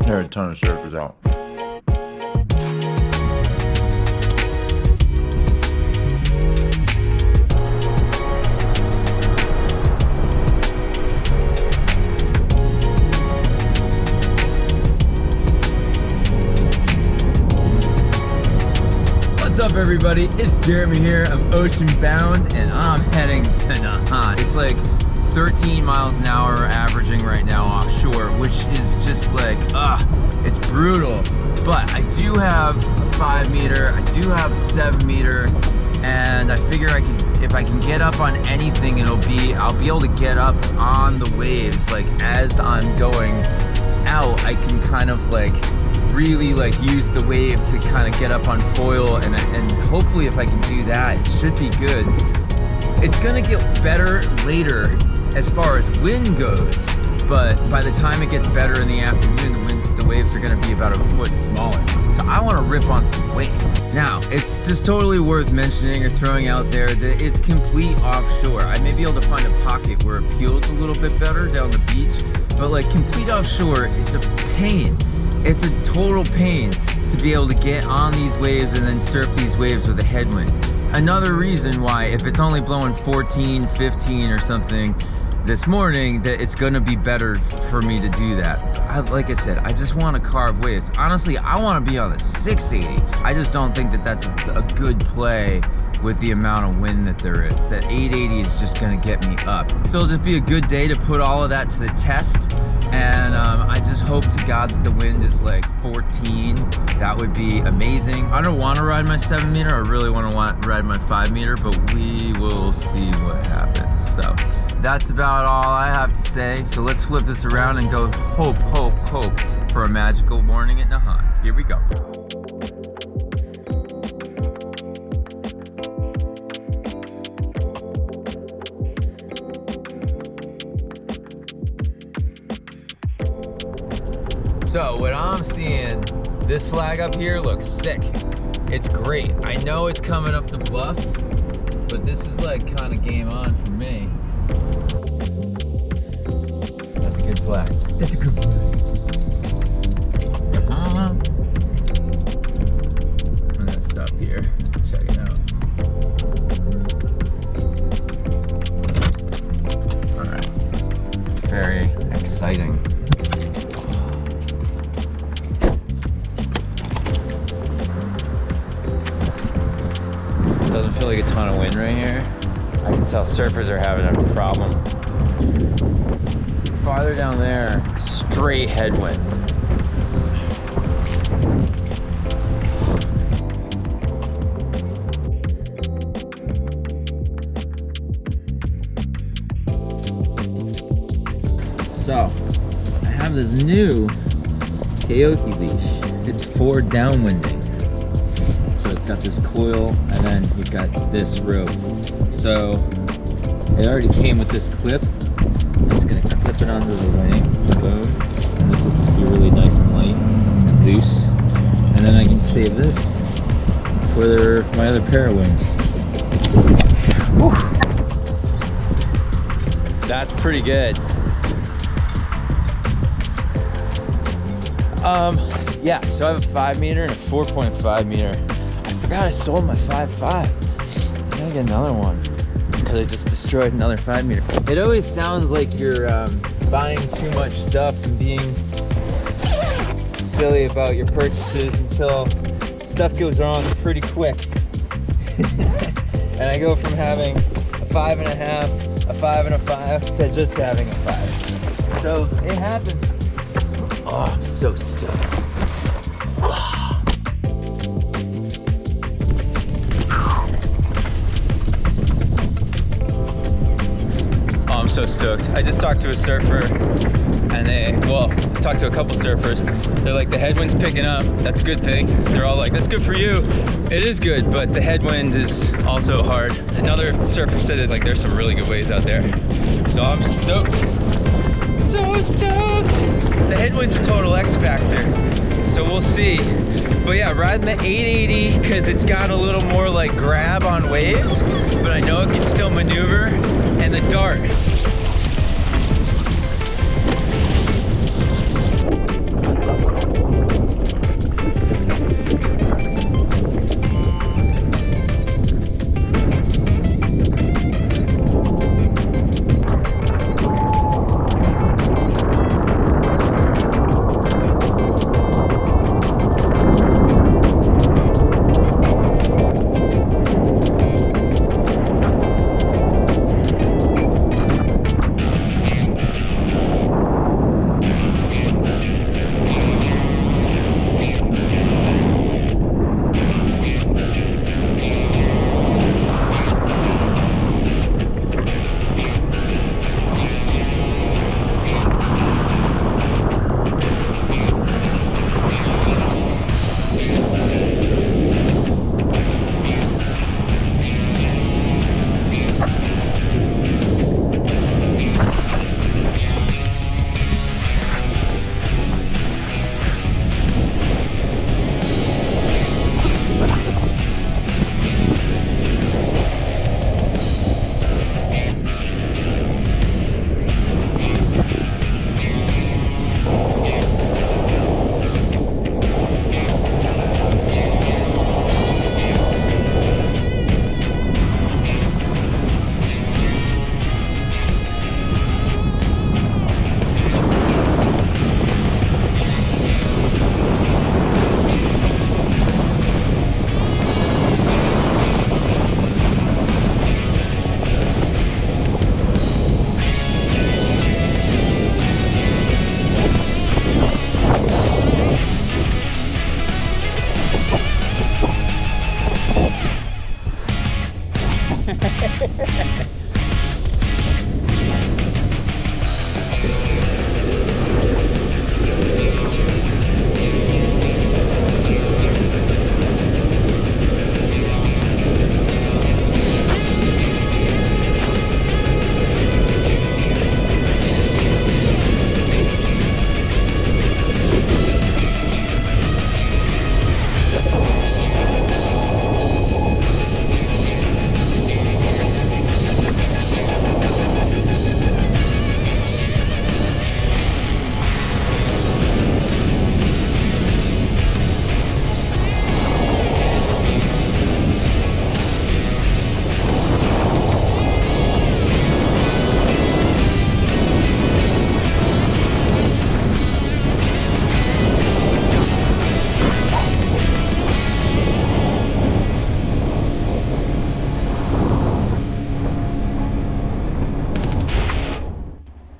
There are a ton of surfers out. What's up, everybody? It's Jeremy here. I'm ocean bound and I'm heading to Nahant. It's like 13 miles an hour averaging right now offshore, which is just like, it's brutal. But I do have a 5 meter, I do have a 7 meter, and I figure if I can get up on anything, I'll be able to get up on the waves. Like as I'm going out, I can kind of like really like use the wave to kind of get up on foil, and hopefully if I can do that, it should be good. It's gonna get better later as far as wind goes, but by the time it gets better in the afternoon, the waves are gonna be about a foot smaller. So I wanna rip on some waves. Now, it's just totally worth mentioning or throwing out there that it's complete offshore. I may be able to find a pocket where it peels a little bit better down the beach, but like complete offshore is a pain. It's a total pain to be able to get on these waves and then surf these waves with a headwind. Another reason why, if it's only blowing 14, 15 or something this morning, that it's gonna be better for me to do that. Like I said, I just wanna carve waves. Honestly, I wanna be on the 680. I just don't think that that's a good play with the amount of wind that there is. That 880 is just gonna get me up. So it'll just be a good day to put all of that to the test. And I just hope to God that the wind is like 14. That would be amazing. I don't want to ride my 7 meter. I really want to ride my 5 meter, but we will see what happens. So that's about all I have to say. So let's flip this around and go hope for a magical morning at Nahant. Here we go. So what I'm seeing, this flag up here looks sick. It's great. I know it's coming up the bluff, but this is like kind of game on for me. That's a good flag. That's a good flag. I'm gonna stop here, check it out. All right, very exciting. Doesn't feel like a ton of wind right here. I can tell surfers are having a problem. Farther down there, straight headwind. So, I have this new Kaohi leash. It's for downwinding. So it's got this coil, and then you've got this rope. So it already came with this clip. I'm just gonna clip it onto the wing, boom, and this will just be really nice and light and loose. And then I can save this for my other pair of wings. Whew. That's pretty good. Yeah, so I have a 5 meter and a 4.5 meter. I forgot I sold my 5.5. I gotta get another one because I just destroyed another 5 meter. It always sounds like you're buying too much stuff and being silly about your purchases until stuff goes wrong pretty quick. And I go from having a 5.5, a 5 and a 5 to just having a 5. So it happens. Oh, I'm so stoked. So stoked. I just talked to a surfer and talked to a couple surfers. They're like, the headwind's picking up. That's a good thing. They're all like, that's good for you. It is good, but the headwind is also hard. Another surfer said that like there's some really good waves out there. So I'm stoked. So stoked. The headwind's a total X factor. So we'll see. But yeah, riding the 880 because it's got a little more like grab on waves, but I know it can still maneuver. And the dart.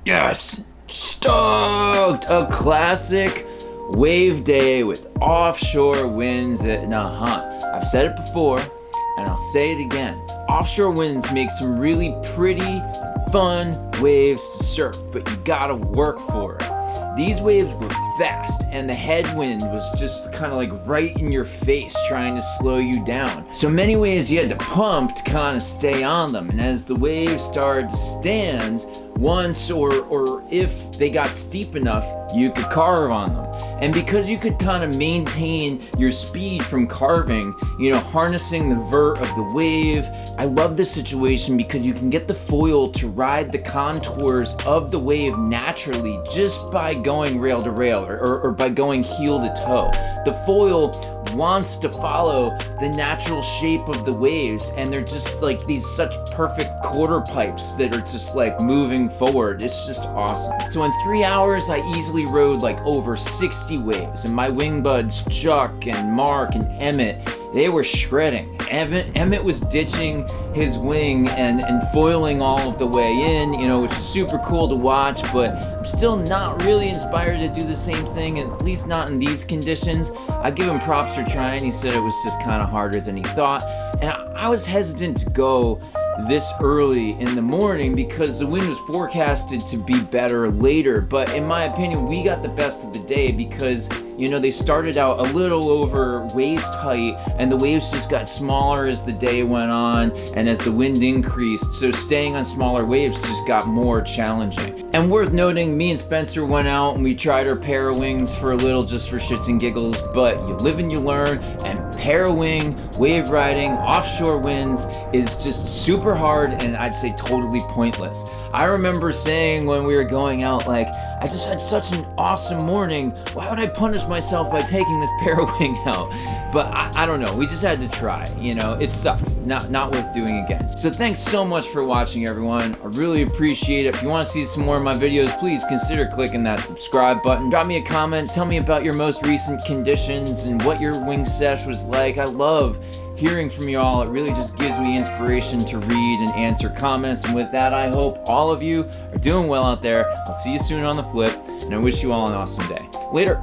Yes! Stoked! A classic wave day with offshore winds at Nahant. I've said it before, and I'll say it again. Offshore winds make some really pretty, fun waves to surf, but you gotta work for it. These waves were fast, and the headwind was just kind of like right in your face, trying to slow you down. So many ways you had to pump to kind of stay on them, and as the waves started to stand, once or if they got steep enough, you could carve on them. And because you could kind of maintain your speed from carving, you know, harnessing the vert of the wave, I love this situation because you can get the foil to ride the contours of the wave naturally just by going rail to rail or by going heel to toe. The foil wants to follow the natural shape of the waves, and they're just like these such perfect quarter pipes that are just like moving forward. It's just awesome. So in 3 hours I easily rode like over 60 waves, and my wing buds Chuck and Mark and Emmett, they were shredding. Emmett was ditching his wing and foiling all of the way in, you know, which is super cool to watch, but I'm still not really inspired to do the same thing, at least not in these conditions. I give him props for trying. He said it was just kind of harder than he thought, and I was hesitant to go this early in the morning because the wind was forecasted to be better later, but in my opinion we got the best of the day because, you know, they started out a little over waist height and the waves just got smaller as the day went on and as the wind increased, so staying on smaller waves just got more challenging. And worth noting, me and Spencer went out and we tried our pair of wings for a little just for shits and giggles, but you live and you learn, and pair wing wave riding offshore winds is just super hard and I'd say totally pointless. I remember saying when we were going out, like, I just had such an awesome morning, why would I punish myself by taking this pair of wing out? But I don't know, we just had to try, you know, it sucks, not worth doing again. So thanks so much for watching, everyone. I really appreciate it. If you want to see some more of my videos, please consider clicking that subscribe button. Drop me a comment, tell me about your most recent conditions and what your wing sesh was like. I love hearing from you all. It really just gives me inspiration to read and answer comments. And with that, I hope all of you are doing well out there. I'll see you soon on the flip, and I wish you all an awesome day. Later.